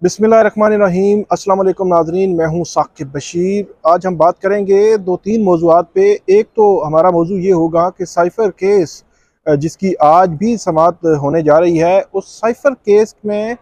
बिस्मिल्लाहिर्रहमानिर्रहीम। अस्सलाम वालेकुम नाज़रीन, मैं हूँ साकिब बशीर। आज हम बात करेंगे दो तीन मौज़ूआत पे। एक तो हमारा मौजू ये होगा कि साइफ़र केस जिसकी आज भी समाअत होने जा रही है, उस साइफ़र केस में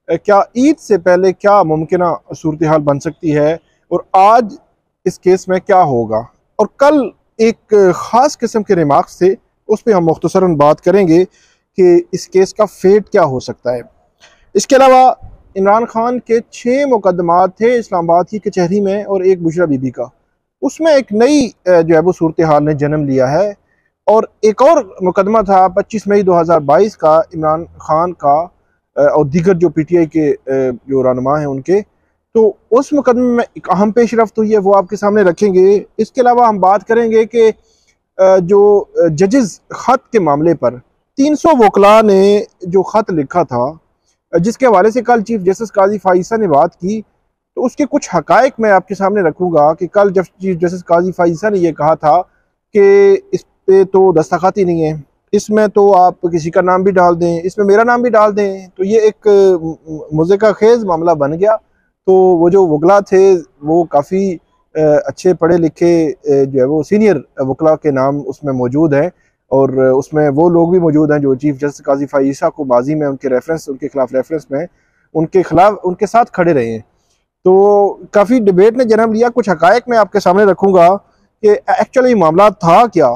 क्या ईद से पहले क्या मुमकिन सूरत हाल बन सकती है, और आज इस केस में क्या होगा। और कल एक ख़ास किस्म के रिमार्क्स थे, उस पर हम मुख्तसरन बात करेंगे कि इस केस का फेट क्या हो सकता है। इसके अलावा इमरान खान के 6 मुकदमात थे इस्लामाबाद की कचहरी में और एक बुशरा बीबी का, उसमें एक नई जो है वो सूरत हाल ने जन्म लिया है। और एक और मुकदमा था 25 मई 2022 का, इमरान खान का और दीगर जो PTI के जो रहनुमा हैं उनके, तो उस मुकदमे में एक अहम पेशरफ्त हुई है, वो आपके सामने रखेंगे। इसके अलावा हम बात करेंगे कि जो जजेस ख़त के मामले पर 300 वकला ने जो ख़त लिखा था, जिसके हवाले से कल चीफ जस्टिस काजी फाइसा ने बात की, तो उसके कुछ हकायक मैं आपके सामने रखूंगा कि कल जब चीफ जस्टिस काजी फाइसा ने यह कहा था कि इस पे तो दस्तखत ही नहीं है, इसमें तो आप किसी का नाम भी डाल दें, इसमें मेरा नाम भी डाल दें, तो ये एक मज़े का खेज मामला बन गया। तो वो जो वकला थे वो काफ़ी अच्छे पढ़े लिखे जो है वो सीनियर वकला के नाम उसमें मौजूद हैं, और उसमें वो लोग भी मौजूद हैं जो चीफ जस्टिस काजी फाइसा को माजी में उनके खिलाफ रेफरेंस में उनके साथ खड़े रहे हैं। तो काफ़ी डिबेट ने जन्म लिया। कुछ हकायक मैं आपके सामने रखूँगा कि एक्चुअली मामला था क्या।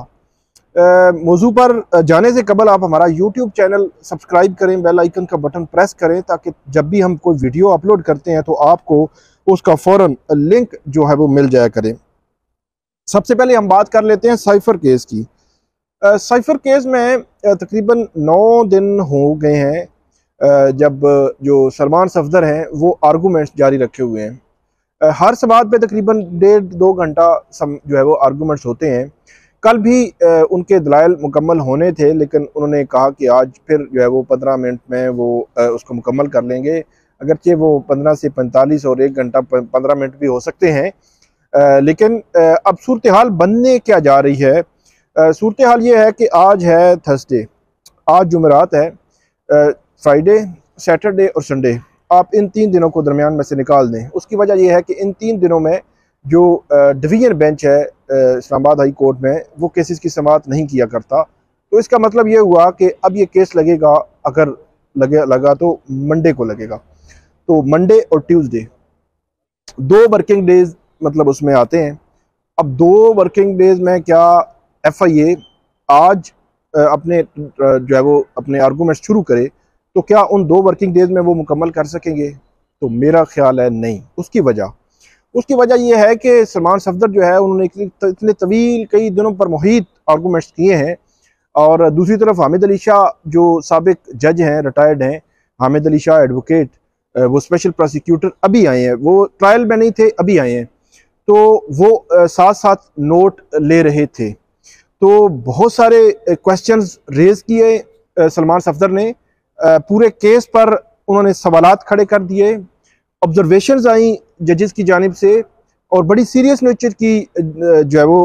मौजू पर जाने से कबल आप हमारा यूट्यूब चैनल सब्सक्राइब करें, बेल आइकन का बटन प्रेस करें, ताकि जब भी हम कोई वीडियो अपलोड करते हैं तो आपको उसका फ़ौरन लिंक जो है वो मिल जाया करे। सबसे पहले हम बात कर लेते हैं साइफ़र केस की। साइफ़र केस में तकरीबन 9 दिन हो गए हैं जब जो सलमान सफदर हैं वो आर्गूमेंट्स जारी रखे हुए हैं। हर समात पे तकरीबन 1.5-2 घंटा जो है वो आर्गूमेंट्स होते हैं। कल भी उनके दलाइल मुकम्मल होने थे, लेकिन उन्होंने कहा कि आज फिर जो है वो 15 मिनट में वो उसको मुकम्मल कर लेंगे, अगरचे वो 15 से 45 और 1 घंटा 15 मिनट भी हो सकते हैं। लेकिन अब सूरत हाल बनने क्या जा रही है। सूरत हाल ये है कि आज है थर्सडे, आज जुमेरात है, फ्राइडे, सैटरडे और संडे, आप इन 3 दिनों को दरमियान में से निकाल दें। उसकी वजह यह है कि इन 3 दिनों में जो डिवीजन बेंच है इस्लामाबाद हाई कोर्ट में, वो केसेस की समाअत नहीं किया करता। तो इसका मतलब ये हुआ कि अब ये केस लगेगा, अगर लगा तो मंडे को लगेगा। तो मंडे और ट्यूसडे 2 वर्किंग डेज मतलब उसमें आते हैं। अब 2 वर्किंग डेज में क्या FIA आज अपने जो है वो अपने आर्गूमेंट शुरू करे, तो क्या उन 2 वर्किंग डेज में वो मुकम्मल कर सकेंगे? तो मेरा ख्याल है नहीं। उसकी वजह यह है कि सलमान सफदर जो है उन्होंने इतने तवील कई दिनों पर मुहित आर्गूमेंट्स किए हैं, और दूसरी तरफ हामिद अली शाह जो साबिक जज हैं, रिटायर्ड हैं, हामिद अली शाह एडवोकेट, वो स्पेशल प्रोसिक्यूटर अभी आए हैं, वो ट्रायल में नहीं थे, अभी आए हैं। तो वो साथ साथ नोट ले रहे थे। तो बहुत सारे क्वेश्चंस रेज किए सलमान सफदर ने, पूरे केस पर उन्होंने सवालात खड़े कर दिए, ऑब्जर्वेशंस आई जजेस की जानिब से, और बड़ी सीरियस नेचर की जो है वो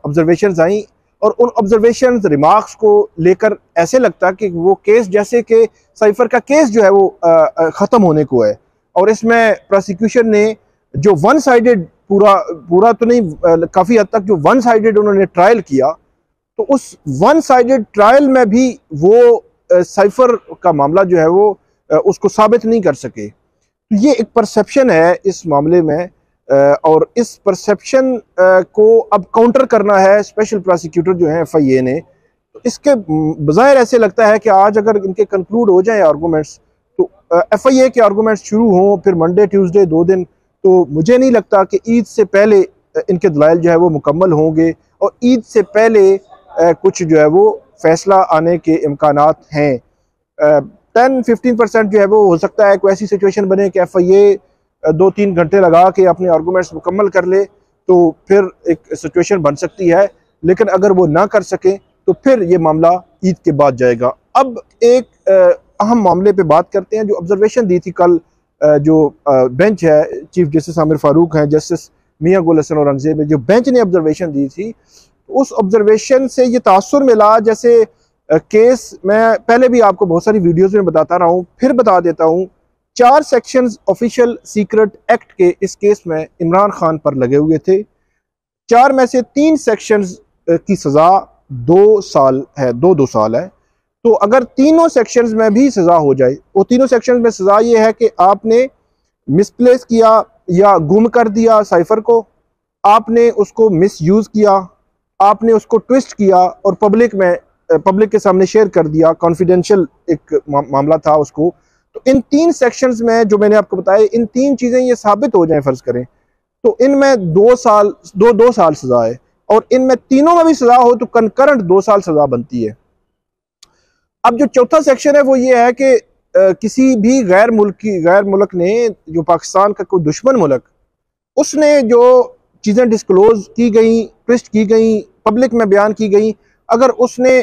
ऑब्जर्वेशंस आई। और उन ऑब्जर्वेशंस रिमार्क्स को लेकर ऐसे लगता कि वो केस जैसे कि साइफर का केस जो है वो ख़त्म होने को है, और इसमें प्रोसिक्यूशन ने जो वन साइडेड पूरा तो नहीं, काफ़ी हद तक जो वन साइडेड उन्होंने ट्रायल किया, तो उस वन साइडेड ट्रायल में भी वो साइफर का मामला जो है वो उसको साबित नहीं कर सके। तो ये एक परसेप्शन है इस मामले में, और इस परसेप्शन को अब काउंटर करना है स्पेशल प्रोसिक्यूटर जो है FIA ने। तो इसके बज़ाहिर ऐसे लगता है कि आज अगर इनके कंक्लूड हो जाए आर्गूमेंट्स, तो FIA के आर्गूमेंट्स शुरू हों फिर मंडे ट्यूसडे 2 दिन, तो मुझे नहीं लगता कि ईद से पहले इनके दलाइल जो है वो मुकम्मल होंगे, और ईद से पहले कुछ जो है वो फैसला आने के इम्कानात हैं। 10-15% जो है वो हो सकता है कोई ऐसी सिचुएशन बने कि FIA 2-3 घंटे लगा के अपने आर्गूमेंट्स मुकम्मल कर ले, तो फिर एक सिचुएशन बन सकती है। लेकिन अगर वो ना कर सके तो फिर ये मामला ईद के बाद जाएगा। अब एक अहम मामले पे बात करते हैं। जो ऑब्जर्वेशन दी थी कल जो बेंच है, चीफ जस्टिस आमिर फारूक हैं, जस्टिस मियां गुल हसन औरंगजेब में, जो बेंच ने ऑब्जर्वेशन दी थी, उस ऑब्जर्वेशन से ये तासुर मिला जैसे केस मैं पहले भी आपको बहुत सारी वीडियोस में बताता रहा हूँ, फिर बता देता हूँ 4 सेक्शंस ऑफिशियल सीक्रेट एक्ट के इस केस में इमरान खान पर लगे हुए थे। 4 में से 3 सेक्शंस की सज़ा 2 साल है, 2 साल है। तो अगर तीनों सेक्शंस में भी सज़ा हो जाए, वो तीनों सेक्शंस में सज़ा ये है कि आपने मिसप्लेस किया या गुम कर दिया साइफर को, आपने उसको मिसयूज़ किया, आपने उसको ट्विस्ट किया और पब्लिक के सामने शेयर कर दिया, कॉन्फिडेंशियल एक मामला था उसको। तो इन 3 सेक्शंस में जो मैंने आपको बताया, इन 3 चीज़ें ये साबित हो जाएं फ़र्ज करें, तो इनमें 2 साल सज़ा है। और इनमें तीनों में भी सज़ा हो तो कंकरेंट 2 साल सज़ा बनती है। अब जो चौथा सेक्शन है वो ये है कि किसी भी गैर मुल्क ने, जो पाकिस्तान का कोई दुश्मन मुल्क, उसने जो चीज़ें डिस्क्लोज की गई, ट्विस्ट की गई, पब्लिक में बयान की गई, अगर उसने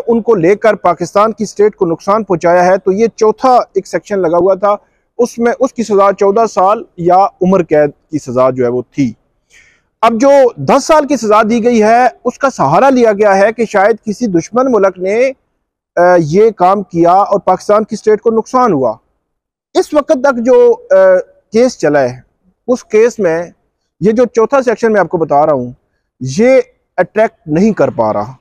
उनको लेकर पाकिस्तान की स्टेट को नुकसान पहुंचाया है, तो ये चौथा एक सेक्शन लगा हुआ था, उसमें उसकी सज़ा 14 साल या उम्र कैद की सज़ा जो है वो थी। अब जो 10 साल की सज़ा दी गई है, उसका सहारा लिया गया है कि शायद किसी दुश्मन मुल्क ने ये काम किया और पाकिस्तान की स्टेट को नुकसान हुआ। इस वक्त तक जो केस चला है, उस केस में ये जो चौथा सेक्शन मैं आपको बता रहा हूँ, ये अट्रैक्ट नहीं कर पा रहा।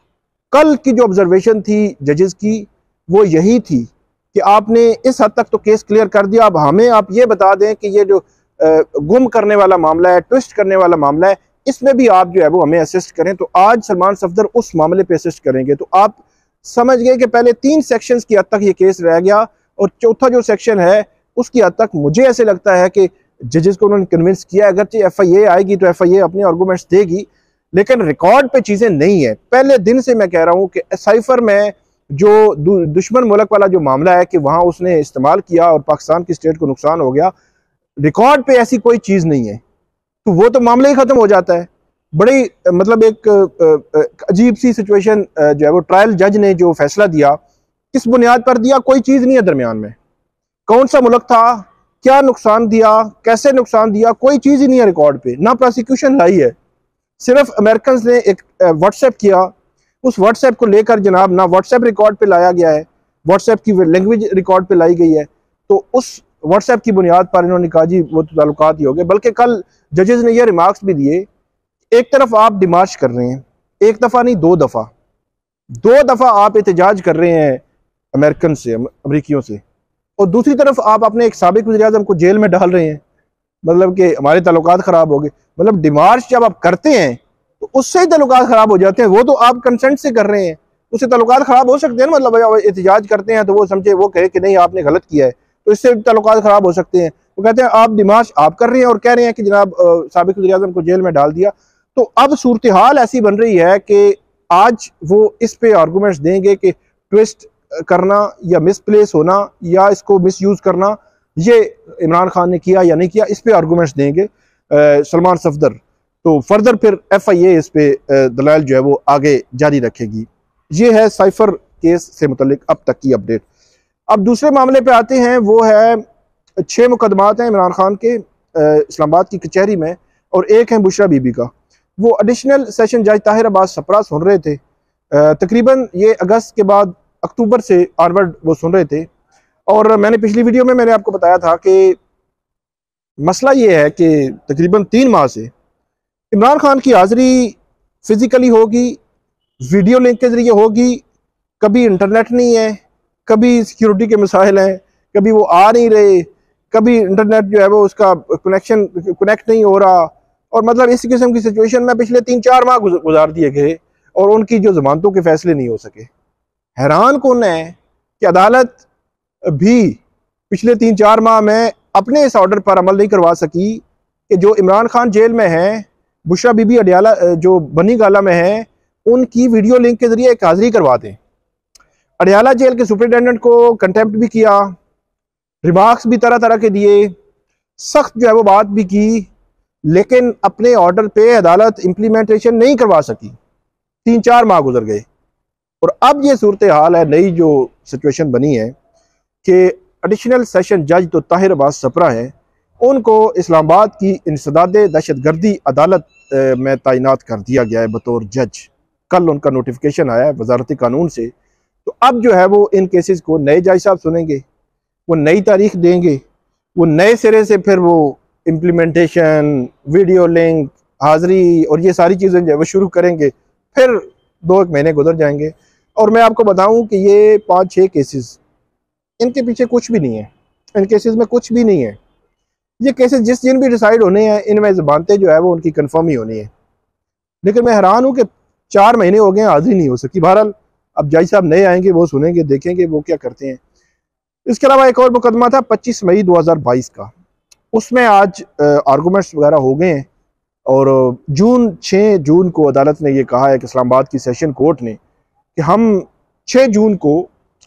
कल की जो ऑब्जर्वेशन थी जजेस की, वो यही थी कि आपने इस हद तक तो केस क्लियर कर दिया, अब हमें आप ये बता दें कि ये जो गुम करने वाला मामला है, ट्विस्ट करने वाला मामला है, इसमें भी आप जो है वो हमें असिस्ट करें। तो आज सलमान सफदर उस मामले पे असिस्ट करेंगे। तो आप समझ गए कि पहले 3 सेक्शंस की हद तक ये केस रह गया और चौथा जो सेक्शन है उसकी हद तक मुझे ऐसे लगता है कि जजेस को उन्होंने कन्विंस किया। अगरचे FIA आएगी तो FIA अपने आर्गूमेंट्स देगी, लेकिन रिकॉर्ड पे चीज़ें नहीं है। पहले दिन से मैं कह रहा हूँ कि साइफर में जो दुश्मन मुल्क वाला जो मामला है कि वहाँ उसने इस्तेमाल किया और पाकिस्तान की स्टेट को नुकसान हो गया, रिकॉर्ड पे ऐसी कोई चीज़ नहीं है, तो वो तो मामला ही ख़त्म हो जाता है। बड़ी मतलब एक अजीब सी सिचुएशन जो है वो ट्रायल जज ने जो फैसला दिया, किस बुनियाद पर दिया, कोई चीज़ नहीं है दरमियान में। कौन सा मुल्क था, क्या नुकसान दिया, कैसे नुकसान दिया, कोई चीज़ ही नहीं है रिकॉर्ड पे। ना प्रोसिक्यूशन लाई है, सिर्फ अमेरिकन ने एक व्हाट्सएप किया, उस व्हाट्सएप को लेकर जनाब ना व्हाट्सएप रिकॉर्ड पे लाया गया है, व्हाट्सएप की लैंग्वेज रिकॉर्ड पे लाई गई है, तो उस व्हाट्सएप की बुनियाद पर इन्होंने कहा जी वो तो ताल्लुकात ही हो गए। बल्कि कल जजेस ने ये रिमार्क्स भी दिए, एक तरफ आप डिमार्च कर रहे हैं, एक दफ़ा नहीं 2 दफ़ा आप एहतजाज कर रहे हैं अमेरिकन से, अमरीकियों से, और दूसरी तरफ आप अपने एक साबिक वज़ीर-ए-आज़म को जेल में डाल रहे हैं, मतलब कि हमारे ताल्लुकात ख़राब हो गए। मतलब डिमार्च जब आप करते हैं तो उससे ही ताल्लुकात ख़राब हो जाते हैं, वो तो आप कंसेंट से कर रहे हैं, उससे ताल्लुकात ख़राब हो सकते हैं ना। मतलब एहतजाज करते हैं तो वो समझे, वो कहे कि नहीं आपने गलत किया है, तो इससे ताल्लुकात ख़राब हो सकते हैं। वो कहते हैं आप डिमार्च आप कर रहे हैं और कह रहे हैं कि जनाब साबिक वज़ीर-ए-आज़म को जेल में डाल दिया। तो अब सूरत हाल ऐसी बन रही है कि आज वो इस पे आर्गूमेंट्स देंगे कि ट्विस्ट करना या मिसप्लेस होना या इसको मिसयूज़ करना, ये इमरान खान ने किया या नहीं किया, इस पे आर्गूमेंट्स देंगे सलमान सफदर। तो फर्दर फिर FIA इस पे दलाइल जो है वो आगे जारी रखेगी। ये है साइफर केस से मुतल्लिक अब तक की अपडेट। अब दूसरे मामले पे आते हैं, वो है 6 मुकदमात हैं इमरान खान के इस्लामाबाद की कचहरी में, और एक है बुशरा बीबी का। वो एडिशनल सेशन जज ताहिर अब्बास सपरा सुन रहे थे, तकरीबन ये अगस्त के बाद अक्टूबर से आनवर्ड वो सुन रहे थे। और मैंने पिछली वीडियो में मैंने आपको बताया था कि मसला ये है कि तकरीबन 3 माह से इमरान खान की हाज़िरी फिज़िकली होगी, वीडियो लिंक के ज़रिए होगी, कभी इंटरनेट नहीं है, कभी सिक्योरिटी के मसाइल हैं, कभी वो आ नहीं रहे, कभी इंटरनेट जो है वो उसका कनेक्ट नहीं हो रहा, और मतलब इस किस्म की सिचुएशन में पिछले 3-4 माह गुजार दिए गए और उनकी जो जमानतों के फैसले नहीं हो सके। हैरान कौन है कि अदालत भी पिछले 3-4 माह में अपने इस ऑर्डर पर अमल नहीं करवा सकी कि जो इमरान खान जेल में है, बुशरा बीबी अडियाला जो बनी गाला में है, उनकी वीडियो लिंक के जरिए एक हाजिरी करवा दें। अडियाला जेल के सुपरिटेंडेंट को कंटेम्प्ट भी किया, रिमार्क्स भी तरह तरह के दिए, सख्त जो है वो बात भी की, लेकिन अपने ऑर्डर पे अदालत इम्प्लीमेंटेशन नहीं करवा सकी। 3-4 माह गुजर गए और अब ये सूरत हाल है, नई जो सिचुएशन बनी है कि एडिशनल सेशन जज तो ताहिर अब्बास सपरा है, उनको इस्लामाबाद की इंसदाद दहशतगर्दी अदालत में तैनात कर दिया गया है बतौर जज। कल उनका नोटिफिकेशन आया है वजारत कानून से। तो अब जो है वो इन केसेस को नए जज साहब सुनेंगे, वो नई तारीख देंगे वो नए सिरे से फिर वो इम्प्लीमेंटेशन, वीडियो लिंक, हाज़िरी और ये सारी चीज़ें जो है वो शुरू करेंगे। फिर 2-1 महीने गुजर जाएंगे और मैं आपको बताऊं कि ये 5-6 केसेस, इनके पीछे कुछ भी नहीं है, इन केसेस में कुछ भी नहीं है। ये केसेस जिस दिन भी डिसाइड होने हैं, इनमें ज़बानतें जो है वो उनकी कन्फर्म ही होनी है। लेकिन मैं हैरान हूँ कि 4 महीने हो गए हाजिरी नहीं हो सकी। बहरहाल अब जज साहब नए आएंगे, वो सुनेंगे, देखेंगे वो क्या करते हैं। इसके अलावा एक और मुकदमा था 25 मई 2022 का, उसमें आज आर्गूमेंट्स वगैरह हो गए हैं और 6 जून को अदालत ने ये कहा है कि इस्लामाबाद की सेशन कोर्ट ने कि हम 6 जून को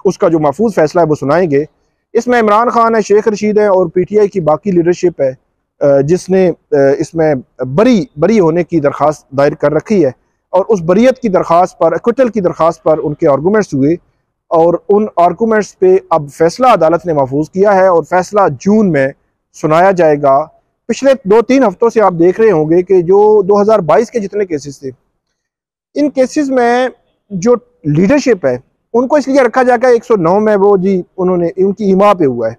उसका जो महफूज फैसला है वो सुनाएंगे। इसमें इमरान खान है, शेख रशीद है और PTI की बाकी लीडरशिप है जिसने इसमें बरी होने की दरख्वास्त दायर कर रखी है और उस बरीयत की दरख्वास्त पर, एक्विटल की दरख्वास्त पर उनके आर्गूमेंट्स हुए और उन आर्गूमेंट्स पे अब फैसला अदालत ने महफूज किया है और फैसला जून में सुनाया जाएगा। पिछले 2-3 हफ्तों से आप देख रहे होंगे कि जो 2022 के जितने केसेस थे, इन केसेस में जो लीडरशिप है उनको इसलिए रखा जाएगा 109 में वो जी उन्होंने उनकी इमा पे हुआ है।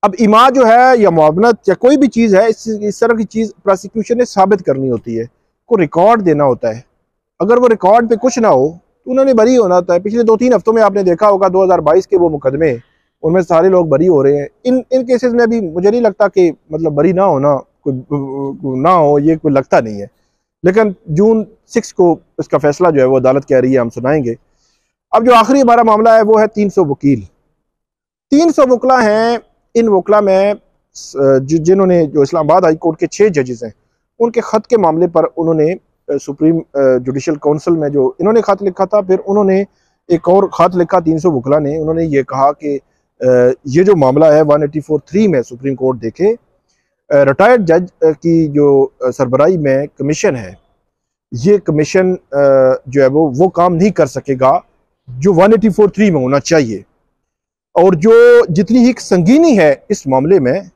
अब इमा जो है या मुआवनत या कोई भी चीज़ है, इस तरह की चीज़ प्रोसिक्यूशन ने साबित करनी होती है, को रिकॉर्ड देना होता है। अगर वो रिकॉर्ड पे कुछ ना हो तो उन्होंने बरी होना होता है। पिछले 2-3 हफ्तों में आपने देखा होगा 2022 के वो मुकदमे, उनमें सारे लोग बरी हो रहे हैं। इन केसेस में भी मुझे नहीं लगता कि मतलब बरी ना होना कोई ना हो, ये कोई लगता नहीं है। लेकिन जून 6 को इसका फैसला जो है वो अदालत कह रही है हम सुनाएंगे। अब जो आखिरी हमारा मामला है वो है 300 वकील। 300 वकला हैं। इन वकला में जिन्होंने जो इस्लामाबाद हाई कोर्ट के 6 जजेस हैं, उनके ख़त के मामले पर उन्होंने सुप्रीम जुडिशल काउंसिल में जो इन्होंने ख़त लिखा था, फिर उन्होंने एक और ख़त लिखा 300 वकला ने। उन्होंने ये कहा कि ये जो मामला है 184(3) में सुप्रीम कोर्ट देखे, रिटायर्ड जज की जो सरबराही में कमीशन है, ये कमीशन जो है वो काम नहीं कर सकेगा जो 184(3) में होना चाहिए। और जो जितनी ही संगीनी है इस मामले में,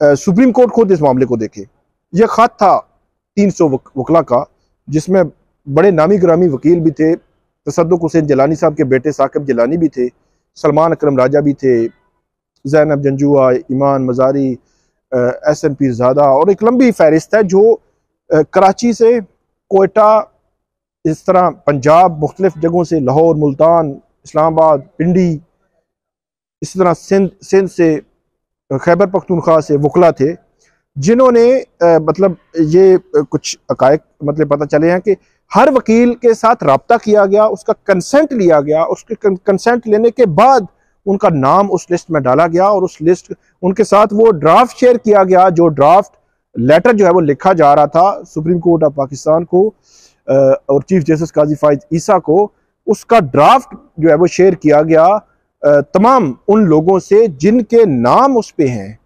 सुप्रीम कोर्ट खुद इस मामले को देखे। यह खत था 300 वकला का, जिसमें बड़े नामी ग्रामी वकील भी थे। तसद्दुक हुसैन जिलानी साहब के बेटे साकिब जिलानी भी थे, सलमान अकरम राजा भी थे, ज़ैनब जंजुआ, ईमान मज़ारी, SN पीरज़ादा और एक लंबी फहरिस्त है जो कराची से, कोयटा, इस तरह पंजाब मुख्तलिफ जगहों से, लाहौर, मुल्तान, इस्लामाबाद, पिंडी, इस तरह सिंध से, खैबर पख्तूनख्वा से वकला थे जिन्होंने मतलब ये कुछ हक़ाइक़ मतलब पता चले हैं कि हर वकील के साथ रब्ता किया गया, उसका कंसेंट लिया गया, उसके कंसेंट लेने के बाद उनका नाम उस लिस्ट में डाला गया और उस लिस्ट उनके साथ वो ड्राफ्ट शेयर किया गया, जो ड्राफ्ट लेटर जो है वो लिखा जा रहा था सुप्रीम कोर्ट ऑफ पाकिस्तान को और चीफ जस्टिस काजी फाइज ईसा को। उसका ड्राफ्ट जो है वो शेयर किया गया तमाम उन लोगों से जिनके नाम उस पे हैं,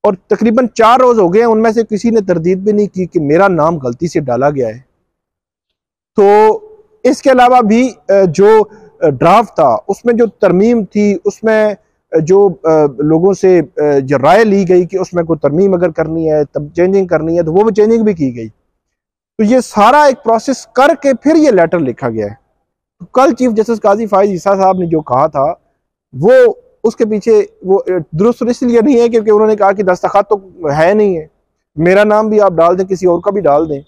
और तकरीबन 4 रोज हो गए, उनमें से किसी ने तरदीद भी नहीं की कि मेरा नाम गलती से डाला गया है। तो इसके अलावा भी जो ड्राफ्ट था उसमें जो तरमीम थी, उसमें जो लोगों से जो राय ली गई कि उसमें कोई तरमीम अगर करनी है, तब चेंजिंग करनी है, तो वो भी चेंजिंग भी की गई। तो ये सारा एक प्रोसेस करके फिर ये लेटर लिखा गया है। तो कल चीफ जस्टिस काजी फाइज ईसा साहब ने जो कहा था वो उसके पीछे वो दुरुस्त इसलिए नहीं है क्योंकि उन्होंने कहा कि दस्तखत तो है नहीं है, मेरा नाम भी आप डाल दें, किसी और का भी डाल दें।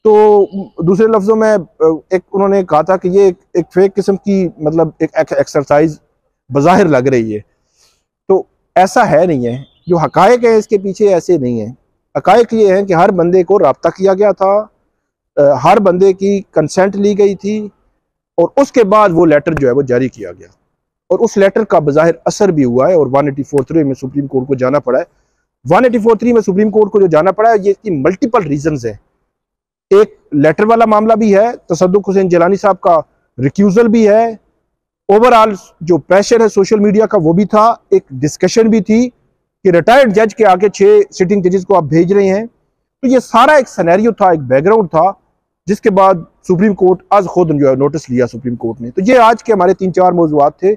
तो दूसरे लफ्ज़ों में एक उन्होंने कहा था कि ये एक फेक किस्म की मतलब एक एक्सरसाइज बज़ाहिर लग रही है। तो ऐसा है नहीं है, जो हक़ाइक़ है इसके पीछे ऐसे नहीं है। हक़ाइक़ ये है कि हर बंदे को राब्ता किया गया था, हर बंदे की कंसेंट ली गई थी और उसके बाद वो लेटर जो है वो जारी किया गया और उस लेटर का बज़ाहिर असर भी हुआ है और 184(3) में सुप्रीम कोर्ट को जाना पड़ा है। 184(3) में सुप्रीम कोर्ट को जो जाना पड़ा है, ये इसकी मल्टीपल रीजंस है। एक लेटर वाला मामला भी है, तसद्दुक हुसैन जिलानी साहब का रिक्यूजल भी है, ओवरऑल जो प्रेशर है सोशल मीडिया का वो भी था, एक डिस्कशन भी थी कि रिटायर्ड जज के आगे 6 सिटिंग जजेस को आप भेज रहे हैं। तो ये सारा एक सिनेरियो था, एक बैकग्राउंड था, जिसके बाद सुप्रीम कोर्ट आज खुद जो है नोटिस लिया सुप्रीम कोर्ट ने। तो ये आज के हमारे 3-4 मौज़ूआत थे।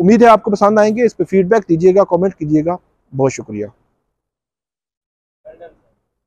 उम्मीद है आपको पसंद आएंगे। इस पर फीडबैक दीजिएगा, कमेंट कीजिएगा। बहुत शुक्रिया।